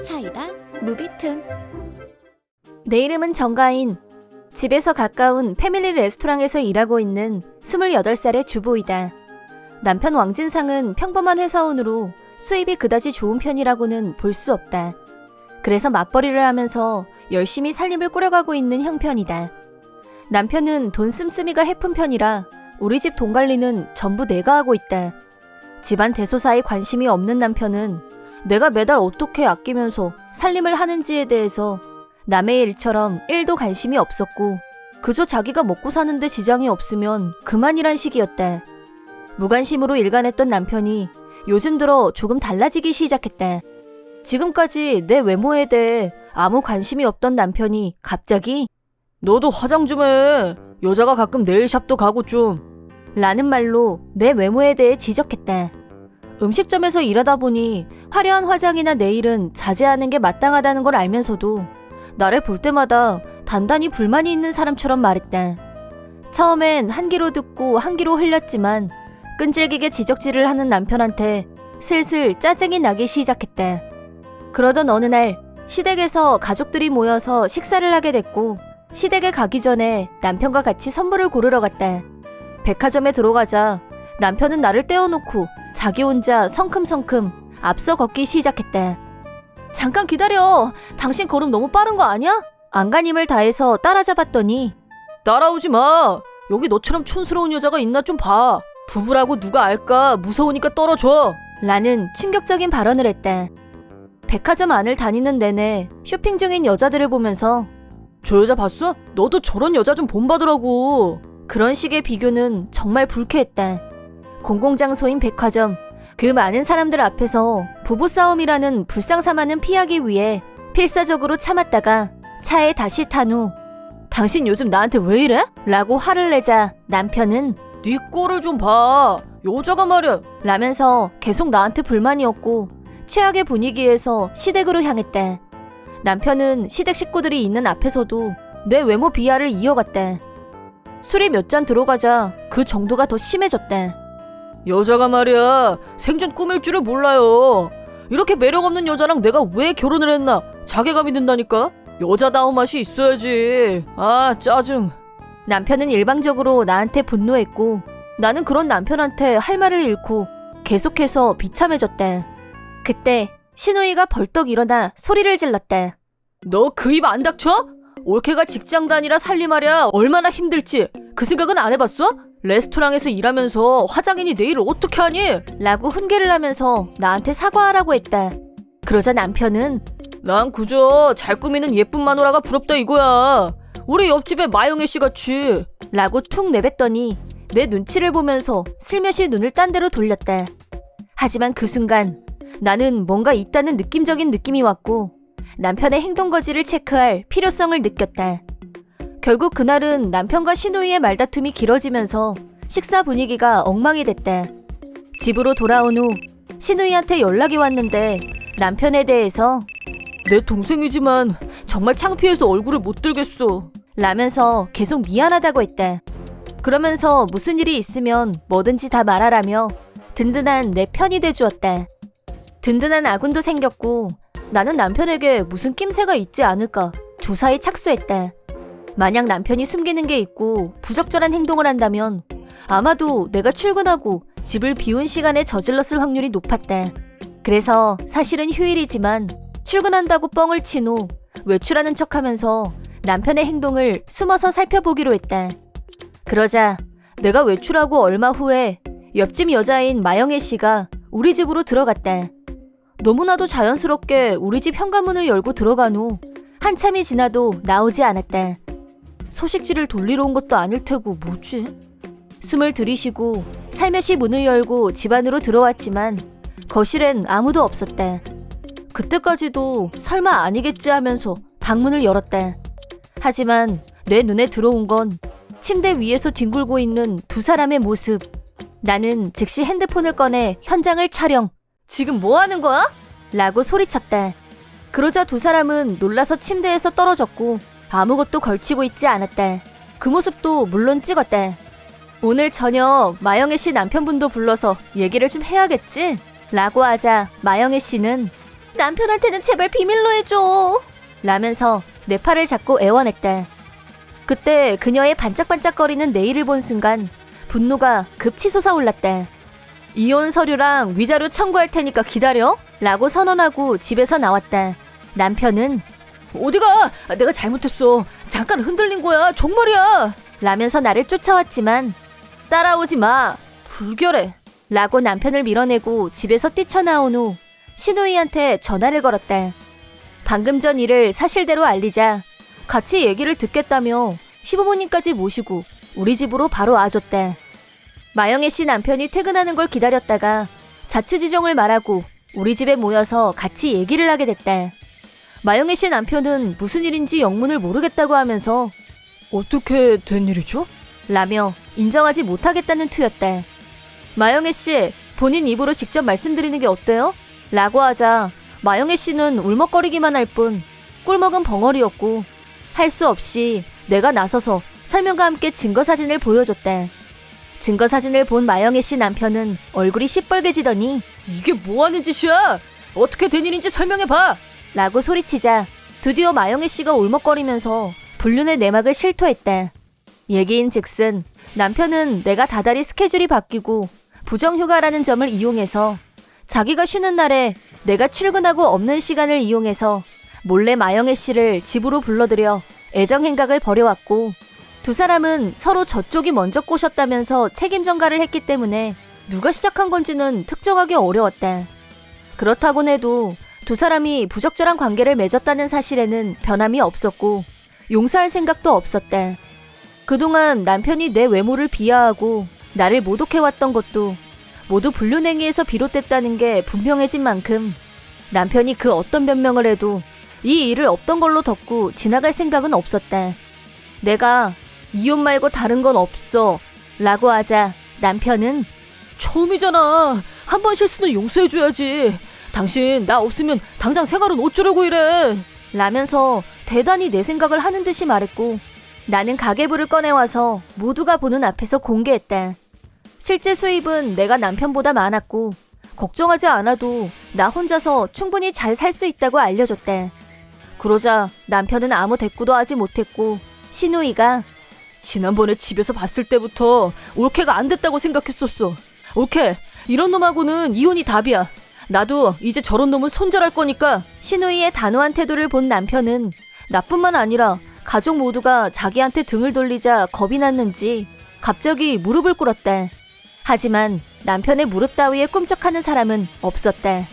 사이다 무비튼. 내 이름은 정가인. 집에서 가까운 패밀리 레스토랑에서 일하고 있는 28살의 주부이다. 남편 왕진상은 평범한 회사원으로 수입이 그다지 좋은 편이라고는 볼 수 없다. 그래서 맞벌이를 하면서 열심히 살림을 꾸려가고 있는 형편이다. 남편은 돈 씀씀이가 해픈 편이라 우리 집 돈 관리는 전부 내가 하고 있다. 집안 대소사에 관심이 없는 남편은 내가 매달 어떻게 아끼면서 살림을 하는지에 대해서 남의 일처럼 1도 관심이 없었고 그저 자기가 먹고 사는데 지장이 없으면 그만이란 식이었다. 무관심으로 일관했던 남편이 요즘 들어 조금 달라지기 시작했다. 지금까지 내 외모에 대해 아무 관심이 없던 남편이 갑자기 너도 화장 좀 해. 여자가 가끔 네일샵도 가고 좀. 라는 말로 내 외모에 대해 지적했다. 음식점에서 일하다 보니 화려한 화장이나 네일은 자제하는 게 마땅하다는 걸 알면서도 나를 볼 때마다 단단히 불만이 있는 사람처럼 말했다. 처음엔 한 귀로 듣고 한 귀로 흘렸지만 끈질기게 지적질을 하는 남편한테 슬슬 짜증이 나기 시작했다. 그러던 어느 날 시댁에서 가족들이 모여서 식사를 하게 됐고 시댁에 가기 전에 남편과 같이 선물을 고르러 갔다. 백화점에 들어가자 남편은 나를 떼어놓고 자기 혼자 성큼성큼 앞서 걷기 시작했다. 잠깐 기다려. 당신 걸음 너무 빠른 거 아니야? 안간힘을 다해서 따라잡았더니 따라오지 마. 여기 너처럼 촌스러운 여자가 있나 좀 봐. 부부라고 누가 알까 무서우니까 떨어져. 라는 충격적인 발언을 했다. 백화점 안을 다니는 내내 쇼핑 중인 여자들을 보면서 저 여자 봤어? 너도 저런 여자 좀 본받으라고. 그런 식의 비교는 정말 불쾌했다. 공공장소인 백화점, 그 많은 사람들 앞에서 부부싸움이라는 불상사만은 피하기 위해 필사적으로 참았다가 차에 다시 탄 후 당신 요즘 나한테 왜 이래? 라고 화를 내자 남편은 네 꼴을 좀 봐. 여자가 말이야. 라면서 계속 나한테 불만이었고 최악의 분위기에서 시댁으로 향했다. 남편은 시댁 식구들이 있는 앞에서도 내 외모 비하를 이어갔다. 술이 몇 잔 들어가자 그 정도가 더 심해졌다. 여자가 말이야 생전 꾸밀 줄을 몰라요. 이렇게 매력 없는 여자랑 내가 왜 결혼을 했나 자괴감이 든다니까. 여자다운 맛이 있어야지. 아 짜증. 남편은 일방적으로 나한테 분노했고 나는 그런 남편한테 할 말을 잃고 계속해서 비참해졌다. 그때 신우이가 벌떡 일어나 소리를 질렀다. 너 그 입 안 닥쳐? 올케가 직장 다니라 살림하랴 얼마나 힘들지 그 생각은 안 해봤어? 레스토랑에서 일하면서 화장인이 내 일을 어떻게 하니? 라고 훈계를 하면서 나한테 사과하라고 했다. 그러자 남편은 난 그저 잘 꾸미는 예쁜 마누라가 부럽다 이거야. 우리 옆집에 마영애 씨 같이. 라고 툭 내뱉더니 내 눈치를 보면서 슬며시 눈을 딴 데로 돌렸다. 하지만 그 순간 나는 뭔가 있다는 느낌적인 느낌이 왔고 남편의 행동거지를 체크할 필요성을 느꼈다. 결국 그날은 남편과 신우이의 말다툼이 길어지면서 식사 분위기가 엉망이 됐다. 집으로 돌아온 후 신우이한테 연락이 왔는데 남편에 대해서 내 동생이지만 정말 창피해서 얼굴을 못 들겠어 라면서 계속 미안하다고 했다. 그러면서 무슨 일이 있으면 뭐든지 다 말하라며 든든한 내 편이 돼주었다. 든든한 아군도 생겼고 나는 남편에게 무슨 낌새가 있지 않을까 조사에 착수했다. 만약 남편이 숨기는 게 있고 부적절한 행동을 한다면 아마도 내가 출근하고 집을 비운 시간에 저질렀을 확률이 높았다. 그래서 사실은 휴일이지만 출근한다고 뻥을 친 후 외출하는 척하면서 남편의 행동을 숨어서 살펴보기로 했다. 그러자 내가 외출하고 얼마 후에 옆집 여자인 마영애 씨가 우리 집으로 들어갔다. 너무나도 자연스럽게 우리 집 현관문을 열고 들어간 후 한참이 지나도 나오지 않았다. 소식지를 돌리러 온 것도 아닐 테고 뭐지? 숨을 들이쉬고 살며시 문을 열고 집 안으로 들어왔지만 거실엔 아무도 없었다. 그때까지도 설마 아니겠지 하면서 방문을 열었다. 하지만 내 눈에 들어온 건 침대 위에서 뒹굴고 있는 두 사람의 모습. 나는 즉시 핸드폰을 꺼내 현장을 촬영. 지금 뭐 하는 거야? 라고 소리쳤다. 그러자 두 사람은 놀라서 침대에서 떨어졌고 아무것도 걸치고 있지 않았다. 그 모습도 물론 찍었다. 오늘 저녁 마영애 씨 남편분도 불러서 얘기를 좀 해야겠지? 라고 하자 마영애 씨는 남편한테는 제발 비밀로 해줘. 라면서 내 팔을 잡고 애원했다. 그때 그녀의 반짝반짝거리는 네일을 본 순간 분노가 급치 솟아올랐다. 이혼 서류랑 위자료 청구할 테니까 기다려 라고 선언하고 집에서 나왔다. 남편은 어디가? 내가 잘못했어. 잠깐 흔들린 거야. 정말이야. 라면서 나를 쫓아왔지만 따라오지 마. 불결해. 라고 남편을 밀어내고 집에서 뛰쳐나온 후 신우이한테 전화를 걸었다. 방금 전 일을 사실대로 알리자 같이 얘기를 듣겠다며 시부모님까지 모시고 우리 집으로 바로 와줬다. 마영애 씨 남편이 퇴근하는 걸 기다렸다가 자초지종을 말하고 우리 집에 모여서 같이 얘기를 하게 됐다. 마영애 씨 남편은 무슨 일인지 영문을 모르겠다고 하면서 어떻게 된 일이죠? 라며 인정하지 못하겠다는 투였다. 마영애 씨, 본인 입으로 직접 말씀드리는 게 어때요? 라고 하자 마영애 씨는 울먹거리기만 할 뿐 꿀먹은 벙어리였고 할 수 없이 내가 나서서 설명과 함께 증거사진을 보여줬다. 증거사진을 본 마영애 씨 남편은 얼굴이 시뻘개지더니 이게 뭐하는 짓이야? 어떻게 된 일인지 설명해봐! 라고 소리치자 드디어 마영애 씨가 울먹거리면서 불륜의 내막을 실토했다. 얘기인즉슨 남편은 내가 다달이 스케줄이 바뀌고 부정휴가라는 점을 이용해서 자기가 쉬는 날에 내가 출근하고 없는 시간을 이용해서 몰래 마영애 씨를 집으로 불러들여 애정행각을 벌여왔고 두 사람은 서로 저쪽이 먼저 꼬셨다면서 책임 전가를 했기 때문에 누가 시작한 건지는 특정하기 어려웠다. 그렇다곤 해도 두 사람이 부적절한 관계를 맺었다는 사실에는 변함이 없었고 용서할 생각도 없었다. 그동안 남편이 내 외모를 비하하고 나를 모독해왔던 것도 모두 불륜행위에서 비롯됐다는 게 분명해진 만큼 남편이 그 어떤 변명을 해도 이 일을 없던 걸로 덮고 지나갈 생각은 없었다. 내가 이혼 말고 다른 건 없어 라고 하자 남편은 처음이잖아. 한 번 실수는 용서해줘야지. 당신 나 없으면 당장 생활은 어쩌려고 이래. 라면서 대단히 내 생각을 하는 듯이 말했고 나는 가계부를 꺼내와서 모두가 보는 앞에서 공개했다. 실제 수입은 내가 남편보다 많았고 걱정하지 않아도 나 혼자서 충분히 잘 살 수 있다고 알려줬다. 그러자 남편은 아무 대꾸도 하지 못했고 신우이가 지난번에 집에서 봤을 때부터 올케가 안 됐다고 생각했었어. 올케, 이런 놈하고는 이혼이 답이야. 나도 이제 저런 놈은 손절할 거니까. 신우이의 단호한 태도를 본 남편은 나뿐만 아니라 가족 모두가 자기한테 등을 돌리자 겁이 났는지 갑자기 무릎을 꿇었다. 하지만 남편의 무릎 따위에 꿈쩍하는 사람은 없었다.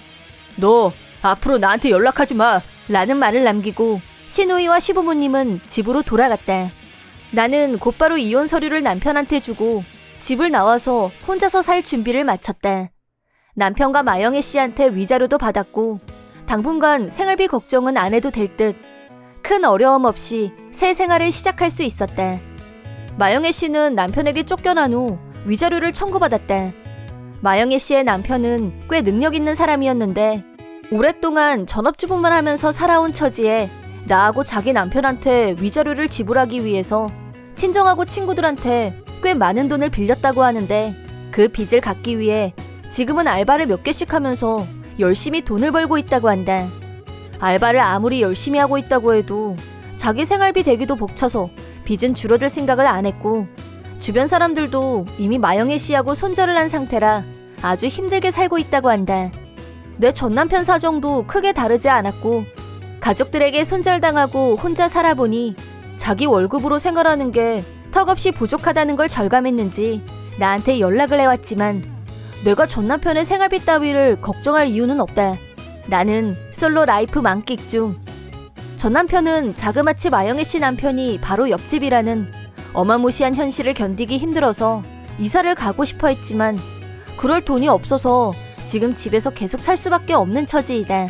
너 앞으로 나한테 연락하지 마 라는 말을 남기고 신우이와 시부모님은 집으로 돌아갔다. 나는 곧바로 이혼 서류를 남편한테 주고 집을 나와서 혼자서 살 준비를 마쳤다. 남편과 마영애 씨한테 위자료도 받았고 당분간 생활비 걱정은 안 해도 될 듯 큰 어려움 없이 새 생활을 시작할 수 있었다. 마영애 씨는 남편에게 쫓겨난 후 위자료를 청구받았다. 마영애 씨의 남편은 꽤 능력 있는 사람이었는데 오랫동안 전업주부만 하면서 살아온 처지에 나하고 자기 남편한테 위자료를 지불하기 위해서 친정하고 친구들한테 꽤 많은 돈을 빌렸다고 하는데 그 빚을 갚기 위해 지금은 알바를 몇 개씩 하면서 열심히 돈을 벌고 있다고 한다. 알바를 아무리 열심히 하고 있다고 해도 자기 생활비 대기도 벅차서 빚은 줄어들 생각을 안 했고 주변 사람들도 이미 마영애 씨하고 손절을 한 상태라 아주 힘들게 살고 있다고 한다. 내 전남편 사정도 크게 다르지 않았고 가족들에게 손절당하고 혼자 살아보니 자기 월급으로 생활하는 게 턱없이 부족하다는 걸 절감했는지 나한테 연락을 해왔지만 내가 전남편의 생활비 따위를 걱정할 이유는 없다. 나는 솔로 라이프 만끽 중. 전남편은 자그마치 마영애 씨 남편이 바로 옆집이라는 어마무시한 현실을 견디기 힘들어서 이사를 가고 싶어 했지만 그럴 돈이 없어서 지금 집에서 계속 살 수밖에 없는 처지이다.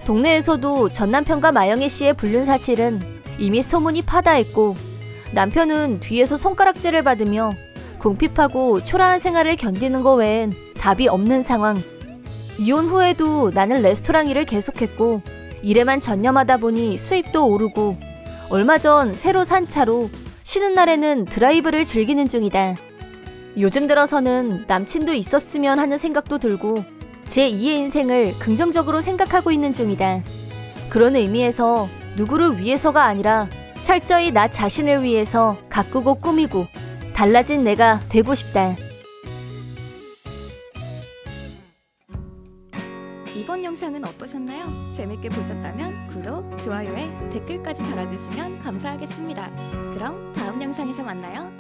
동네에서도 전남편과 마영애 씨의 불륜 사실은 이미 소문이 파다했고 남편은 뒤에서 손가락질을 받으며 궁핍하고 초라한 생활을 견디는 거 외엔 답이 없는 상황. 이혼 후에도 나는 레스토랑 일을 계속했고 일에만 전념하다 보니 수입도 오르고 얼마 전 새로 산 차로 쉬는 날에는 드라이브를 즐기는 중이다. 요즘 들어서는 남친도 있었으면 하는 생각도 들고 제2의 인생을 긍정적으로 생각하고 있는 중이다. 그런 의미에서 누구를 위해서가 아니라 철저히 나 자신을 위해서 가꾸고 꾸미고 달라진 내가 되고 싶다. 이번 영상은 어떠셨나요? 재밌게 보셨다면 구독, 좋아요에 댓글까지 달아주시면 감사하겠습니다. 그럼 다음 영상에서 만나요.